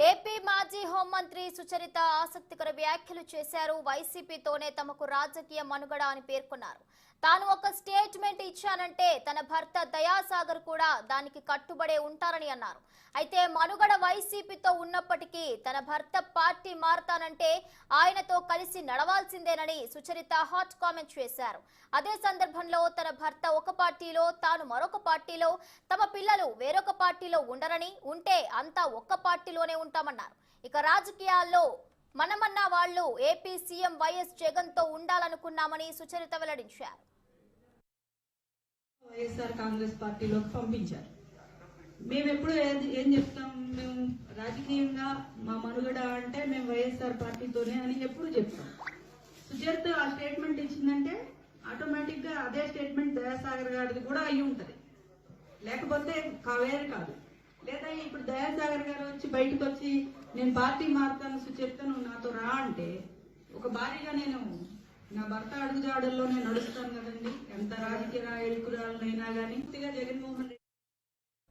AP మాజీ హోంమంత్రి సుచరిత ఆసక్తికర వ్యాఖ్యలు చేశారు. వైసీపీతోనే తమకు రాజకీయ మనుగడ అని పేర్కొన్నారు. తాను ఒక స్టేట్మెంట్ ఇచ్చానంటే తన భర్త దయాసాగర్ కూడా దానికి కట్టుబడే ఉంటారని అన్నారు. అయితే మనుగడ వైసీపీతో ఉన్నప్పటికీ తన భర్త పార్టీ మారతానంటే ఆయనతో కలిసి నడవాల్సిందేనని సుచరిత హాట్ కామెంట్ చేశారు. అదే సందర్భంలో తన భర్త ఒక పార్టీలో, తాను మరొక పార్టీలో, తమ పిల్లలు వేరొక పార్టీలో ఉండరని, ఉంటే అంతా ఒక్క పార్టీలోనే ఉంటామన్నారు. ఇక రాజకీయాల్లో మనమన్న వాళ్ళు ఏపీ సీఎం వైఎస్ జగన్ తో ఉండాలనుకున్నామని సుచరిత వెల్లడించారు. వైఎస్ఆర్ కాంగ్రెస్ పార్టీలోకి పంపించారు. మేము ఎప్పుడు ఏం చెప్తాం, మేము రాజకీయంగా మా మనుగడ అంటే మేము వైఎస్ఆర్ పార్టీతోనే అని ఎప్పుడు చెప్తాం. సుచరిత ఆ స్టేట్మెంట్ ఇచ్చిందంటే ఆటోమేటిక్ గా అదే స్టేట్మెంట్ దయాసాగర్ గారిది కూడా అయి ఉంటది, లేకపోతే వేరే కాదు. లేదా ఇప్పుడు దయాసాగర్ గారు వచ్చి బయటకు వచ్చి నేను పార్టీ మారుతాను సుచరిత నువ్వు నాతో రా అంటే ఒక భారీగా నేను నా భర్త అడుగుజాడల్లోనే నడుస్తాను కదండి. ఎంత రాజకీయ నాయకురాలనైనా కానీ జగన్మోహన్